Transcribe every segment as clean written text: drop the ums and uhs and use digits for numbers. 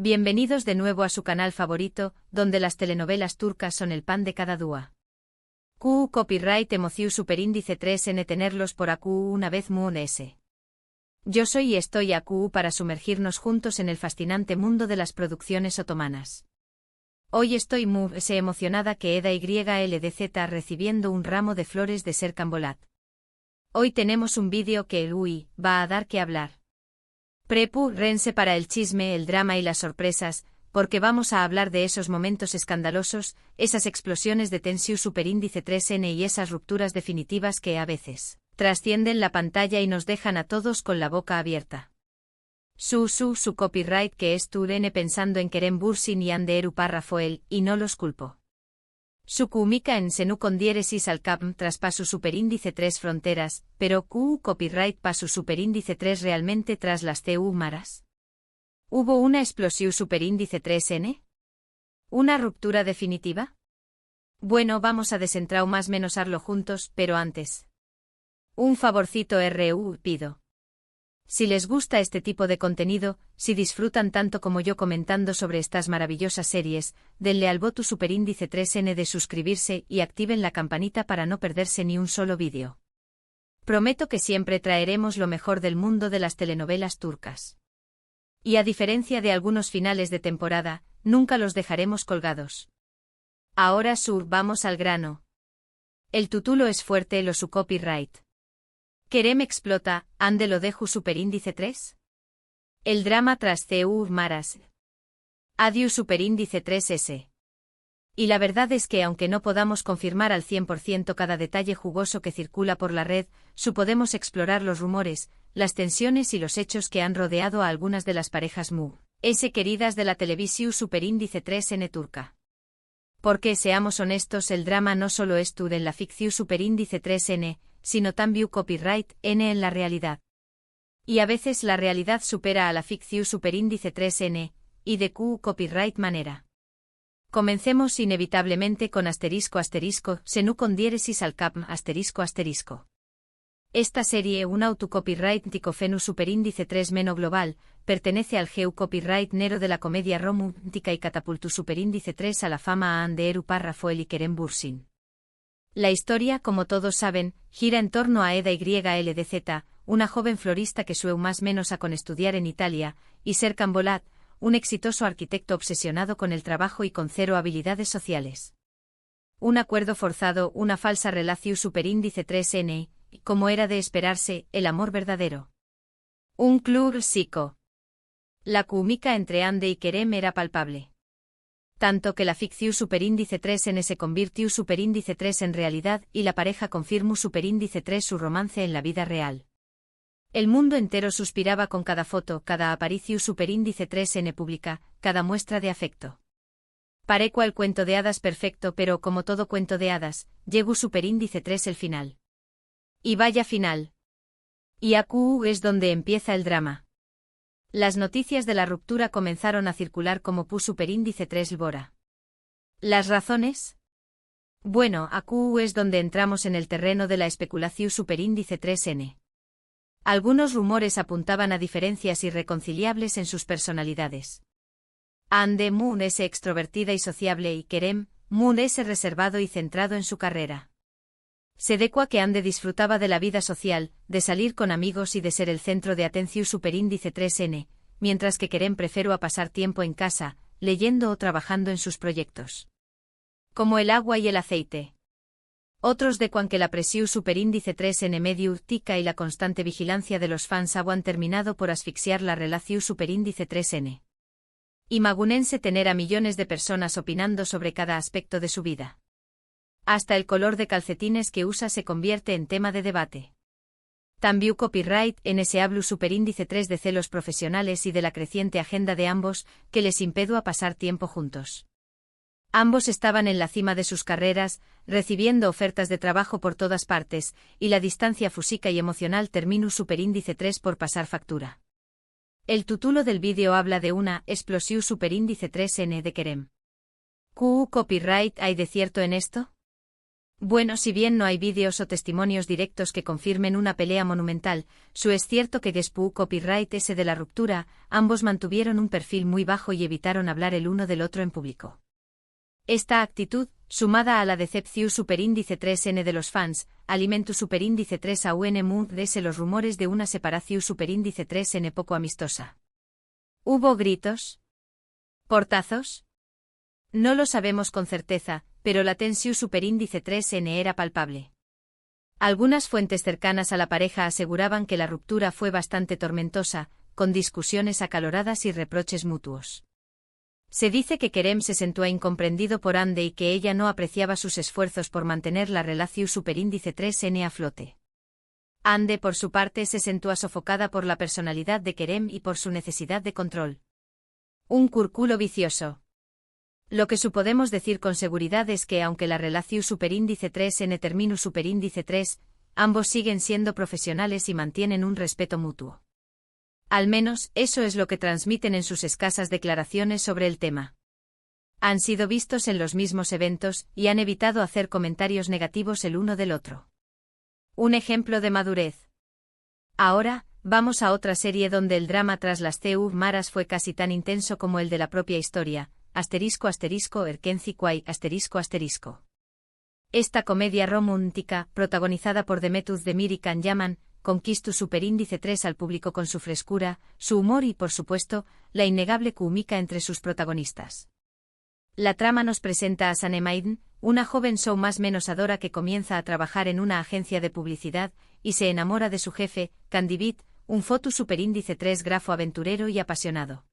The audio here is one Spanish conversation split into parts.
Bienvenidos de nuevo a su canal favorito, donde las telenovelas turcas son el pan de cada día. QU Copyright Emociu Superíndice 3N tenerlos por AQU una vez muun S. Yo soy y estoy a QU para sumergirnos juntos en el fascinante mundo de las producciones otomanas. Hoy estoy muy emocionada que Eda YLDZ recibiendo un ramo de flores de Serkan Bolat. Hoy tenemos un vídeo que va a dar que hablar. Prepárense para el chisme, el drama y las sorpresas, porque vamos a hablar de esos momentos escandalosos, esas explosiones de tensión superíndice 3N y esas rupturas definitivas que a veces trascienden la pantalla y nos dejan a todos con la boca abierta. Su copyright que es Turene pensando en Kerem Bürsin y Hande Erupar Rafael, y no los culpo. Su Kumika en Senu con diéresis al cap tras pasu superíndice 3 fronteras, pero QU copyright pasu superíndice 3 realmente tras las TU maras. ¿Hubo una explosión superíndice 3N? ¿Una ruptura definitiva? Bueno, vamos a desentraumasmenosarlo juntos, pero antes. Un favorcito pido. Si les gusta este tipo de contenido, si disfrutan tanto como yo comentando sobre estas maravillosas series, denle al botón superíndice 3N de suscribirse y activen la campanita para no perderse ni un solo vídeo. Prometo que siempre traeremos lo mejor del mundo de las telenovelas turcas. Y a diferencia de algunos finales de temporada, nunca los dejaremos colgados. Ahora vamos al grano. El título es fuerte su copyright. Kerem explota, ¿ande lo dejo superíndice 3? El drama tras TU maras. Adiu superíndice 3S. Y la verdad es que aunque no podamos confirmar al 100% cada detalle jugoso que circula por la red, podemos explorar los rumores, las tensiones y los hechos que han rodeado a algunas de las parejas queridas de la televisión superíndice 3N turca. Porque seamos honestos, el drama no solo es en la ficción superíndice 3N, sino también copyright N en la realidad. Y a veces la realidad supera a la ficción superíndice 3N, y de QU copyright manera. Comencemos inevitablemente con Senu con diéresis al cap ***. Esta serie, un autocopyright ticofenu superíndice 3 meno global, pertenece al GEU copyright nero de la comedia romántica y catapultu superíndice 3 a la fama a Hande Erupar Rafael y Kerem Bürsin. La historia, como todos saben, gira en torno a Eda YLDZ, una joven florista que sueu más menos a con estudiar en Italia, y Serkan Bolat, un exitoso arquitecto obsesionado con el trabajo y con cero habilidades sociales. Un acuerdo forzado, una falsa relación superíndice 3N, y, como era de esperarse, el amor verdadero. Un club psico. La química entre Hande y Kerem era palpable. Tanto que la ficción superíndice 3N se convirtió superíndice 3 en realidad y la pareja confirmó superíndice 3 su romance en la vida real. El mundo entero suspiraba con cada foto, cada aparición superíndice 3N pública, cada muestra de afecto. Paré cual cuento de hadas perfecto, pero como todo cuento de hadas, llegó superíndice 3 el final. Y vaya final. Y AQU es donde empieza el drama. Las noticias de la ruptura comenzaron a circular como superíndice 3 Bora. ¿Las razones? Bueno, AQU es donde entramos en el terreno de la especulación superíndice 3N. Algunos rumores apuntaban a diferencias irreconciliables en sus personalidades. Hande Moon es extrovertida y sociable y Kerem Moon es reservado y centrado en su carrera. Se decua que Hande disfrutaba de la vida social, de salir con amigos y de ser el centro de atención superíndice 3N, mientras que Kerem prefiero a pasar tiempo en casa, leyendo o trabajando en sus proyectos. Como el agua y el aceite. Otros decuan que la presión superíndice 3N medio urtica y la constante vigilancia de los fans han terminado por asfixiar la relación superíndice 3N. Imagunense tener a millones de personas opinando sobre cada aspecto de su vida. Hasta el color de calcetines que usa se convierte en tema de debate. También copyright en se hablu superíndice 3 de celos profesionales y de la creciente agenda de ambos, que les impedu a pasar tiempo juntos. Ambos estaban en la cima de sus carreras, recibiendo ofertas de trabajo por todas partes, y la distancia física y emocional terminó superíndice 3 por pasar factura. El título del vídeo habla de una explosión superíndice 3N de Kerem. ¿QU copyright hay de cierto en esto? Bueno, si bien no hay vídeos o testimonios directos que confirmen una pelea monumental, es cierto que Gespu Copyright S de la ruptura, ambos mantuvieron un perfil muy bajo y evitaron hablar el uno del otro en público. Esta actitud, sumada a la decepción superíndice 3N de los fans, alimentó superíndice 3 a UN Mood los rumores de una separación superíndice 3N poco amistosa. ¿Hubo gritos? ¿Portazos? No lo sabemos con certeza, pero la tensión superíndice 3N era palpable. Algunas fuentes cercanas a la pareja aseguraban que la ruptura fue bastante tormentosa, con discusiones acaloradas y reproches mutuos. Se dice que Kerem se sentía incomprendido por Ande y que ella no apreciaba sus esfuerzos por mantener la relación superíndice 3N a flote. Ande, por su parte, se sentía sofocada por la personalidad de Kerem y por su necesidad de control. Un círculo vicioso. Lo que podemos decir con seguridad es que aunque la relación superíndice 3N terminó superíndice 3, ambos siguen siendo profesionales y mantienen un respeto mutuo. Al menos, eso es lo que transmiten en sus escasas declaraciones sobre el tema. Han sido vistos en los mismos eventos y han evitado hacer comentarios negativos el uno del otro. Un ejemplo de madurez. Ahora, vamos a otra serie donde el drama tras las TU maras fue casi tan intenso como el de la propia historia. Erkenci Kwai. Esta comedia romántica, protagonizada por Demet Özdemir y Can Yaman, conquistó superíndice 3 al público con su frescura, su humor y, por supuesto, la innegable química entre sus protagonistas. La trama nos presenta a Sanemaiden, una joven showmás-menos-adora que comienza a trabajar en una agencia de publicidad y se enamora de su jefe, Candibit, un foto superíndice 3 grafo aventurero y apasionado.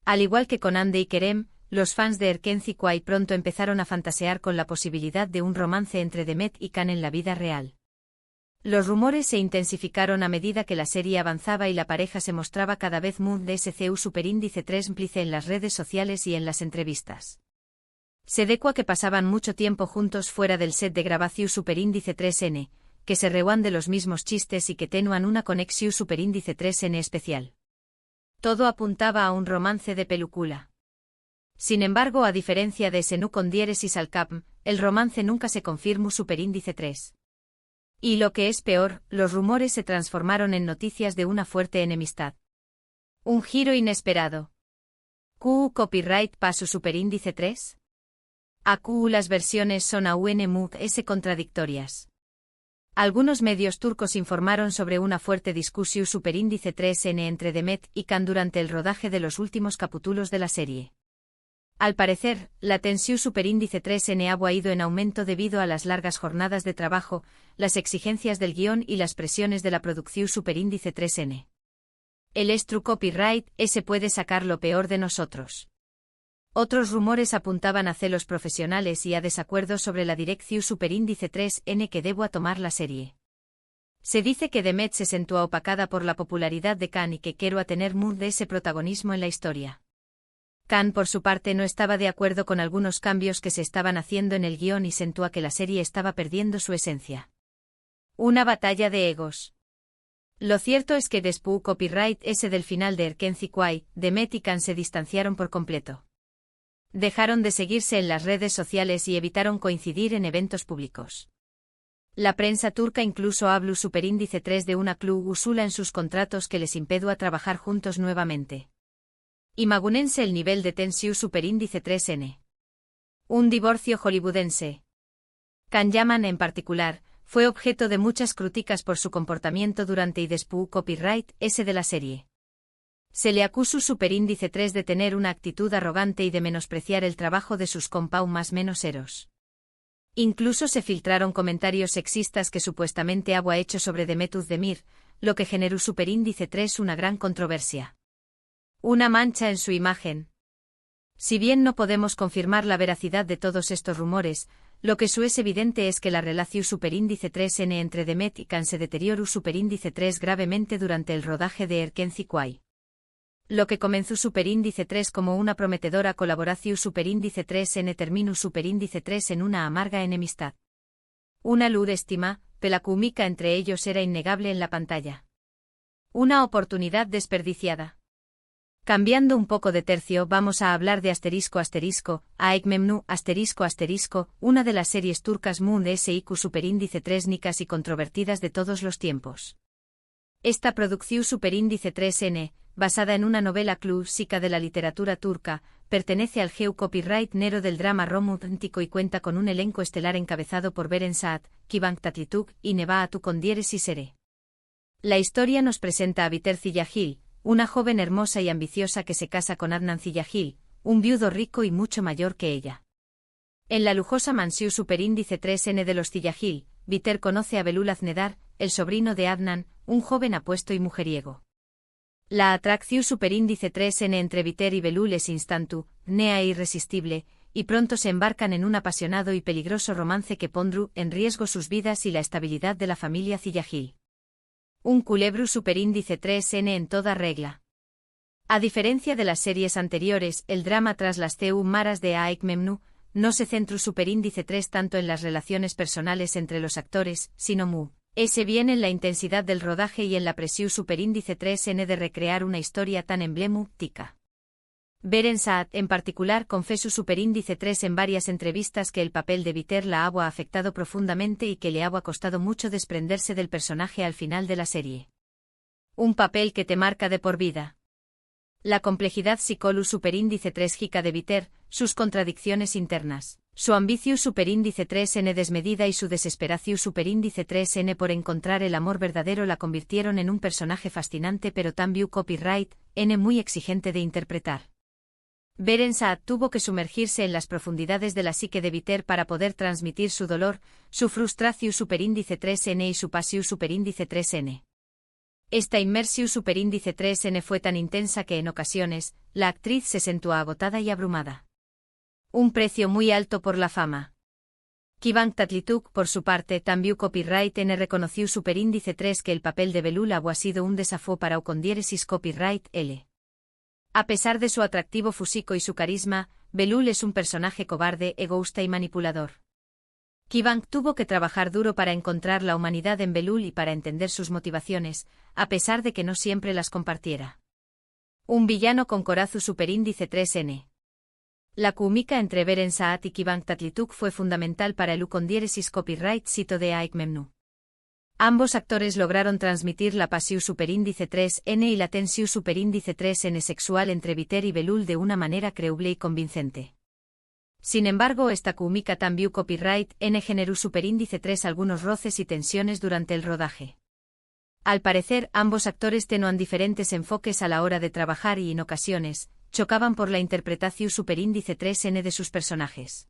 Al igual que con Ande y Kerem, los fans de Erkenci Kwai pronto empezaron a fantasear con la posibilidad de un romance entre Demet y Can en la vida real. Los rumores se intensificaron a medida que la serie avanzaba y la pareja se mostraba cada vez más DSCU superíndice 3 cómplice en las redes sociales y en las entrevistas. Se decua que pasaban mucho tiempo juntos fuera del set de grabación superíndice 3N, que se reúan de los mismos chistes y que tenuan una conexión superíndice 3N especial. Todo apuntaba a un romance de película. Sin embargo, a diferencia de Senu con Dieres y Salcapm, el romance nunca se confirmó superíndice 3. Y lo que es peor, los rumores se transformaron en noticias de una fuerte enemistad. Un giro inesperado. ¿Q copyright paso superíndice 3? A Q las versiones son aún muy contradictorias. Algunos medios turcos informaron sobre una fuerte discusión superíndice 3N entre Demet y Can durante el rodaje de los últimos capítulos de la serie. Al parecer, la tensión superíndice 3N ha ido en aumento debido a las largas jornadas de trabajo, las exigencias del guión y las presiones de la producción superíndice 3N. El Estru Copyright S puede sacar lo peor de nosotros. Otros rumores apuntaban a celos profesionales y a desacuerdos sobre la dirección superíndice 3N que debo tomar la serie. Se dice que Demet se sentó opacada por la popularidad de Can y que quiero a tener más de ese protagonismo en la historia. Can, por su parte, no estaba de acuerdo con algunos cambios que se estaban haciendo en el guión y sentó a que la serie estaba perdiendo su esencia. Una batalla de egos. Lo cierto es que Gespu Copyright S del final de Erkenci Kwai, Demet y Can se distanciaron por completo. Dejaron de seguirse en las redes sociales y evitaron coincidir en eventos públicos. La prensa turca incluso habló superíndice 3 de una cláusula en sus contratos que les impedía a trabajar juntos nuevamente. Imagúnense el nivel de tensión superíndice 3N. Un divorcio hollywoodense. Can Yaman, en particular, fue objeto de muchas críticas por su comportamiento durante y Gespu Copyright S de la serie. Se le acusó superíndice 3 de tener una actitud arrogante y de menospreciar el trabajo de sus compau más menoseros. Incluso se filtraron comentarios sexistas que supuestamente había hecho sobre Demet Özdemir, lo que generó superíndice 3 una gran controversia. Una mancha en su imagen. Si bien no podemos confirmar la veracidad de todos estos rumores, lo que es evidente es que la relación superíndice 3N entre Demet y Can se deterioró superíndice 3 gravemente durante el rodaje de Erkenci Kwai. Lo que comenzó superíndice 3 como una prometedora colaboración superíndice 3N terminó superíndice 3 en una amarga enemistad. Una lástima, la química entre ellos era innegable en la pantalla. Una oportunidad desperdiciada. Cambiando un poco de tercio, vamos a hablar de Aik Memnu, una de las series turcas Moon SIQ superíndice 3 nicas y controvertidas de todos los tiempos. Esta producción superíndice 3N, basada en una novela clásica de la literatura turca, pertenece al GEU Copyright Nero del drama romántico y cuenta con un elenco estelar encabezado por Beren Saat, Kıvanç Tatlıtuğ y Nebahat Ukundieres y Sere. La historia nos presenta a Biter Ziyagil, una joven hermosa y ambiciosa que se casa con Adnan Ziyagil, un viudo rico y mucho mayor que ella. En la lujosa mansión superíndice 3N de los Ziyagil, Biter conoce a Belul Aznedar, el sobrino de Adnan, un joven apuesto y mujeriego. La atracción superíndice 3N entre Biter y Belul es instantánea e irresistible, y pronto se embarcan en un apasionado y peligroso romance que pondrá en riesgo sus vidas y la estabilidad de la familia Ziyagil. Un culebru superíndice 3N en toda regla. A diferencia de las series anteriores, el drama tras las maras de Aik Memnu no se centra superíndice 3 tanto en las relaciones personales entre los actores, sino bien en la intensidad del rodaje y en la presión superíndice 3N de recrear una historia tan emblemática. Beren Saat, en particular, confesó superíndice 3 en varias entrevistas que el papel de Biter la ha afectado profundamente y que le ha costado mucho desprenderse del personaje al final de la serie. Un papel que te marca de por vida. La complejidad psicolu superíndice 3 jica de Biter, sus contradicciones internas, su ambición superíndice 3N desmedida y su desesperación superíndice 3N por encontrar el amor verdadero la convirtieron en un personaje fascinante pero también copyright N muy exigente de interpretar. Beren Saat tuvo que sumergirse en las profundidades de la psique de Biter para poder transmitir su dolor, su frustración superíndice 3N y su pasión superíndice 3N. Esta inmersión superíndice 3N fue tan intensa que en ocasiones, la actriz se sentó agotada y abrumada. Un precio muy alto por la fama. Kıvanç Tatlıtuğ, por su parte, también copyright N reconoció superíndice 3 que el papel de Belul ha sido un desafío para Ukundieres copyright L. A pesar de su atractivo físico y su carisma, Belul es un personaje cobarde, egoísta y manipulador. Kıvanç tuvo que trabajar duro para encontrar la humanidad en Belul y para entender sus motivaciones, a pesar de que no siempre las compartiera. Un villano con corazón superíndice 3N. La química entre Beren Saat y Kıvanç Tatlıtuğ fue fundamental para el Ukundieres copyright sito de Aik Memnu. Ambos actores lograron transmitir la pasión superíndice 3N y la tensión superíndice 3N sexual entre Biter y Belul de una manera creíble y convincente. Sin embargo, esta química también copyright N generó superíndice 3 algunos roces y tensiones durante el rodaje. Al parecer, ambos actores tenían diferentes enfoques a la hora de trabajar y en ocasiones, chocaban por la interpretación superíndice 3N de sus personajes.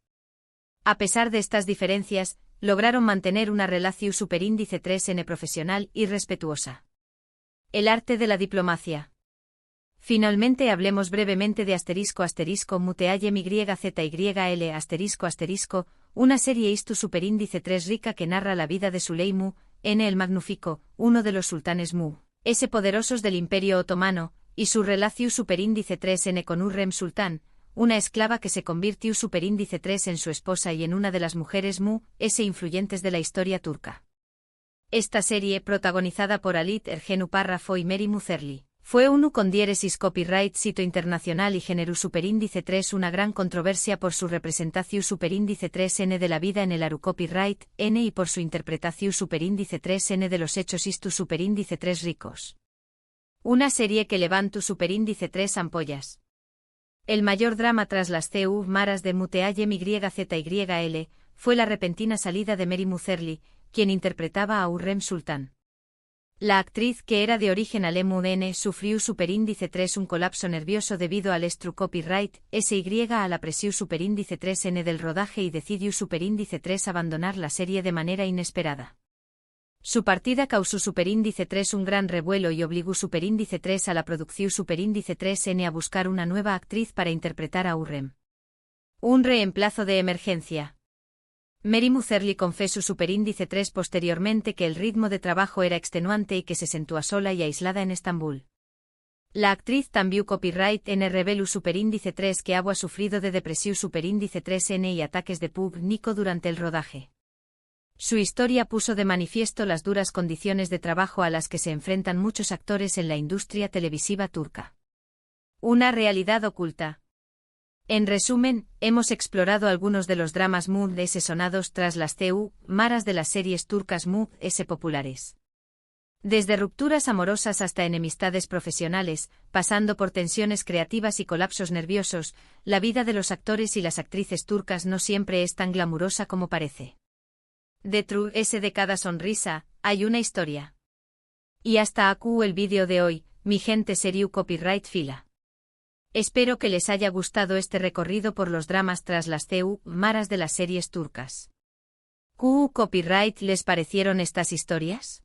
A pesar de estas diferencias, lograron mantener una relación superíndice 3N profesional y respetuosa. El arte de la diplomacia. Finalmente hablemos brevemente de Muteayem YZYL una serie istu superíndice 3 rica que narra la vida de Süleyman N el Magnífico, uno de los sultanes poderosos del Imperio Otomano, y su relación superíndice 3N con Hürrem Sultán, una esclava que se convirtió superíndice 3 en su esposa y en una de las mujeres influyentes de la historia turca. Esta serie, protagonizada por Halit Ergenu Párrafo y Mary Muzerli, fue un Ukundieres copyright sito internacional y generó superíndice 3 una gran controversia por su representación superíndice 3N de la vida en el Aru copyright N y por su interpretación superíndice 3N de los hechos istu superíndice 3 ricos. Una serie que levantó superíndice 3 ampollas. El mayor drama tras las maras de Muteayem YZYL fue la repentina salida de Mary Muzerli, quien interpretaba a Hürrem Sultán. La actriz, que era de origen alemán N, sufrió superíndice 3 un colapso nervioso debido al estru copyright SY a la presión superíndice 3N del rodaje y decidió superíndice 3 abandonar la serie de manera inesperada. Su partida causó superíndice 3 un gran revuelo y obligó superíndice 3 a la producción superíndice 3N a buscar una nueva actriz para interpretar a Hürrem. Un reemplazo de emergencia. Mary Muzerli confesó superíndice 3 posteriormente que el ritmo de trabajo era extenuante y que se sentía sola y aislada en Estambul. La actriz también copyright N reveló superíndice 3 que ha sufrido de depresión superíndice 3N y ataques de pánico durante el rodaje. Su historia puso de manifiesto las duras condiciones de trabajo a las que se enfrentan muchos actores en la industria televisiva turca. Una realidad oculta. En resumen, hemos explorado algunos de los dramas Mood S sonados tras las maras de las series turcas Mood S populares. Desde rupturas amorosas hasta enemistades profesionales, pasando por tensiones creativas y colapsos nerviosos, la vida de los actores y las actrices turcas no siempre es tan glamurosa como parece. Detrás de cada sonrisa, hay una historia. Y hasta aquí el vídeo de hoy, mi gente Seriu Copyright Fila. Espero que les haya gustado este recorrido por los dramas tras las maras de las series turcas. ¿Qué copyright les parecieron estas historias?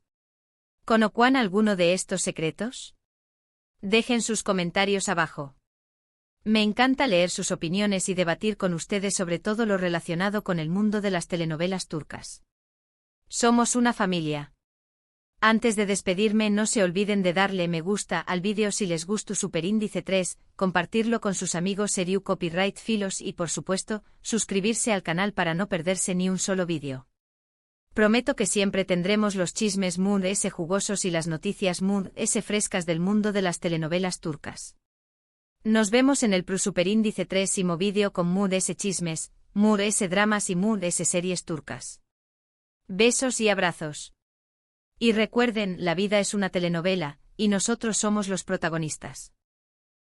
¿Conocían alguno de estos secretos? Dejen sus comentarios abajo. Me encanta leer sus opiniones y debatir con ustedes sobre todo lo relacionado con el mundo de las telenovelas turcas. Somos una familia. Antes de despedirme, no se olviden de darle me gusta al vídeo si les gustó Superíndice 3, compartirlo con sus amigos Seriu Copyright Filos y por supuesto, suscribirse al canal para no perderse ni un solo vídeo. Prometo que siempre tendremos los chismes Mood S jugosos y las noticias Mood S frescas del mundo de las telenovelas turcas. Nos vemos en el Superíndice 3 vídeo con Mood S chismes, Mood S dramas y Mood S series turcas. Besos y abrazos. Y recuerden, la vida es una telenovela, y nosotros somos los protagonistas.